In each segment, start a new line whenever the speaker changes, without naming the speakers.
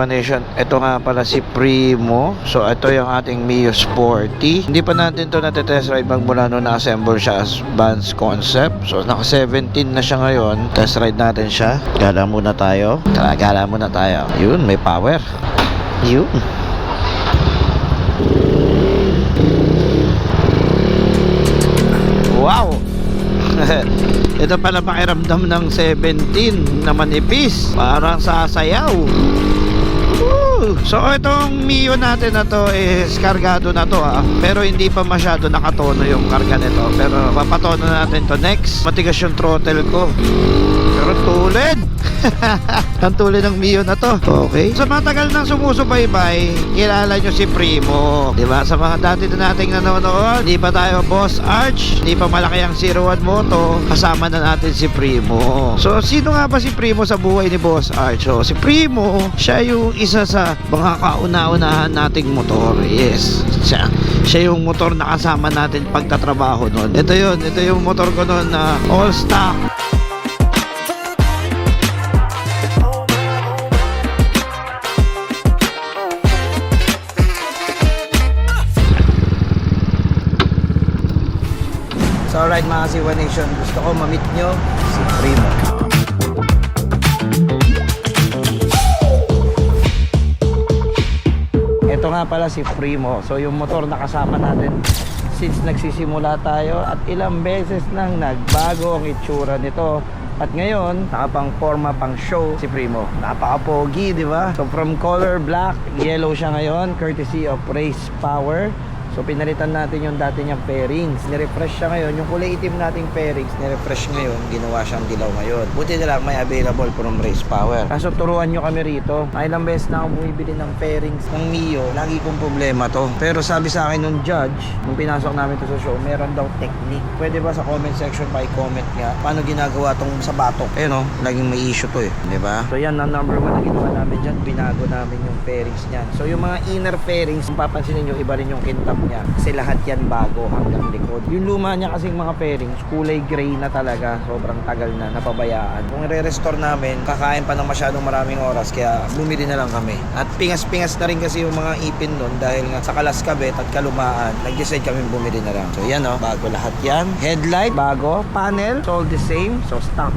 One Nation, ito nga pala si Primo. So ito yung ating Mio Sporty. Hindi pa natin to natetest ride magmula nung na-assemble siya as Vans Concept. So naka 17 na siya ngayon. Test ride natin siya. Gala muna tayo. Tara, gala muna tayo. Yun, may power. Yun. Wow. Ito pala pakiramdam ng 17 na manipis. Parang sasayaw. Woo! So itong Mio natin na to is kargado na to pero hindi pa masyado nakatono yung karga nito. Pero papatono natin to next. Matigas yung throttle ko. Pero tulid. Ang tulid ng Mio na to. Okay. Sa matagal nang sumusubaybay, kilala nyo si Primo, diba? Sa mga dati na nating nanonood, di pa tayo Boss Arch, di pa malaki ang 01 Moto, kasama na natin si Primo. So sino nga ba si Primo sa buhay ni Boss Arch? So si Primo, siya yung isa sa mga kauna-unahan nating motor. Yes, siya yung motor na kasama natin pagtatrabaho nun. Ito yung motor ko nun na all stock. So alright mga C1 Nation, gusto ko ma-meet nyo si Primo. Ito nga pala si Primo. So yung motor na kasama natin since nagsisimula tayo at ilang beses nang nagbago ang itsura nito. At ngayon, nakapang forma pang show si Primo. Napaka-pogi, di ba? So from color black, yellow siya ngayon, courtesy of Race Power. So pinalitan natin yung dati niyang fairings. Nirefresh siya ngayon. Yung kulay itim nating fairings, nirefresh ngayon. Ginawa siyang dilaw ngayon. Buti na lang may available from Race Power. Kaso turuan nyo kami rito. Ilang beses na ako bumibili ng fairings ng Mio. Lagi kong problema to. Pero sabi sa akin nung judge, nung pinasok namin to sa show, meron daw technique. Pwede ba sa comment section pa i-comment nga paano ginagawa tong sa batok? Ayun o, laging may issue to eh. Diba? So yan ang number 1 na ginawa namin dyan. Binago namin yung fairings niyan. So yung mga inner fairings, kung papansinin nyo, iba rin yung kintab niya kasi lahat yan bago hanggang likod. Yung luma niya kasing mga fairings kulay gray na talaga, sobrang tagal na, napabayaan. Kung i-restore namin, kakain pa ng masyadong maraming oras, kaya bumili na lang kami. At pingas-pingas na rin kasi yung mga ipin nun dahil nga sa kalaskabet at kalumaan, nag-decide kami bumili na lang. So yan o, bago lahat yan. Headlight bago, panel all the same, so stock.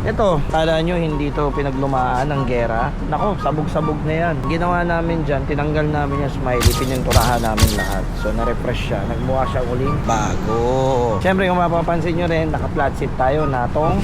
Ito, kala nyo hindi to pinaglumaan ng gera. Nako, sabog-sabog na yan. Ginawa namin dyan, tinanggal namin yung smiley, pininturahan namin lahat. So na-refresh siya, nagmukha siya uling bago. Siyempre kung mapapansin nyo rin, naka-flat seat tayo, natong.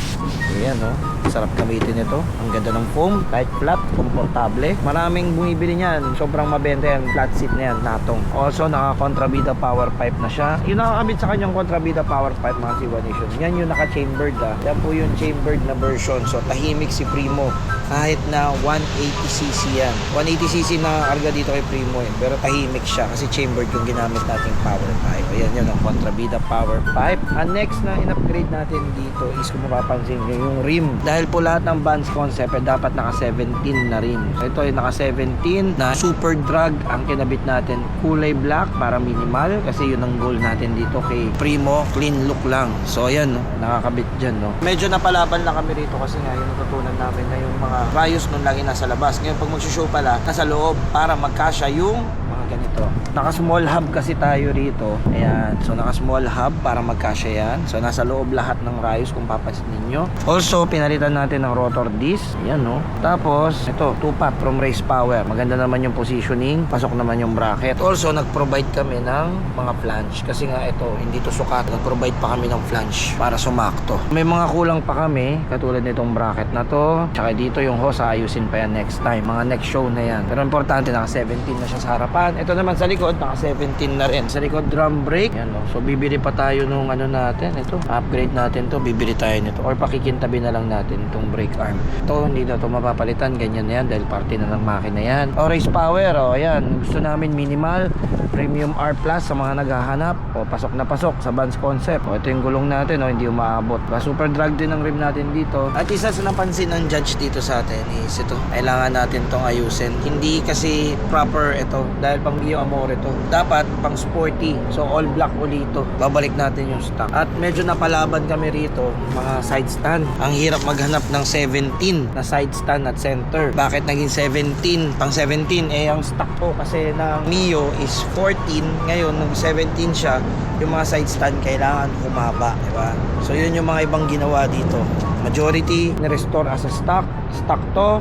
Ayan o, sarap gamitin ito. Ang ganda ng foam, light flat, komportable. Maraming bumibili niyan, sobrang mabenta yan, flat seat na yan, natong. Also naka-contrabida power pipe na siya. Yung nakakabit sa kanyang contrabida power pipe mga C1 Nation, yan yung naka-chambered yan po yung chambered na version. So tahimik si Primo kahit na 180cc yan. 180cc na karga dito kay Primo pero tahimik siya kasi chambered yung ginamit nating power pipe. Ayan yun ang contrabida power pipe. Ang next na in-upgrade natin dito is kung mapapansin nyo yung rim. Dahil po lahat ng Vans Concept dapat naka 17 na rim. So ito ay naka 17 na super drag ang kinabit natin. Kulay black para minimal kasi yun ang goal natin dito kay Primo. Clean look lang. So ayan no, nakakabit dyan no. Medyo napalaban lang kami rito kasi nga yung natutunan namin na yung mga rayos nun lagi nasa labas. Ngayon pag mag-show pala, nasa loob para magkasya yung mga ganito. Naka-small hub kasi tayo rito. Ayan. So naka-small hub para magkasya yan. So nasa loob lahat ng rayos kung papansin ninyo. Also, pinalitan natin ng rotor disc. Ayan no. Tapos, ito, 2-pot from Race Power. Maganda naman yung positioning. Pasok naman yung bracket. Also, nag-provide kami ng mga flange. Kasi nga ito, hindi to sukat. Nag-provide pa kami ng flange para sumakto. May mga kulang pa kami. Katulad nitong bracket na to. Tsaka dito yung hose, ayusin pa yan next time. Mga next show na yan. Pero importante, naka 17 na siya sa harapan. Ito naman sa likod, naka 17 na rin. Sa likod, drum brake. Yan, no? So, bibili pa tayo nung ano natin. Ito, upgrade natin to. Bibili tayo nito. Or pakikintabi na lang natin itong brake arm. Ito, hindi na ito mapapalitan. Ganyan na yan dahil parte na ng makina yan. O, Race Power. O, ayan. Gusto namin minimal. Premium R Plus sa mga naghahanap. O, pasok na pasok sa Vans Concept. O, ito yung gulong natin. O, hindi umaabot. Super drag din ang rim natin dito. At isa sa napansin ng judge dito sa atin is ito. Kailangan natin tong ayusin. Hindi kasi proper ito. Dahil pang Mio Amore to. Dapat pang sporty. So all black uli ito. Babalik natin yung stock. At medyo napalaban kami rito, mga side stand. Ang hirap maghanap ng 17 na side stand at center. Bakit naging 17? Pang 17 ang stock ko kasi ng Mio is 14. Ngayon nung 17 siya, yung mga side stand kailangan humaba, di ba? So yun yung mga ibang ginawa dito. Majority ni-restore as a stock. Stock to,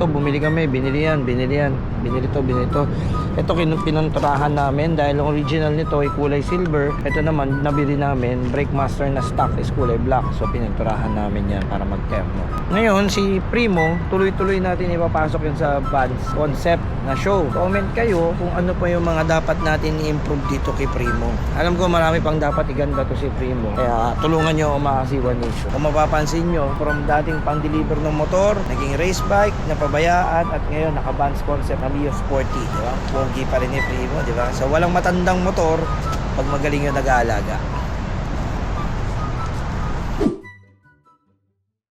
bumili kami, binili to. Ito pinanturahan namin dahil ang original nito ay kulay silver. Ito naman nabili namin, Brake Master na stock is kulay black. So pinanturahan namin yan para magterno. Ngayon si Primo, tuloy-tuloy natin ipapasok yun sa Vans concept na show. Comment kayo kung ano pa yung mga dapat natin i-improve dito kay Primo. Alam ko marami pang dapat iganda to si Primo. Kaya tulungan nyo umakasiwan nito. Kung mapapansin nyo, from dating pang-deliver ng motor, naging race bike, napabayaan, at ngayon naka-Vans concept na Mio Sporty, di ba? Pogi pa rin ni Primo, di ba? So walang matandang motor pag magaling yung nag-aalaga.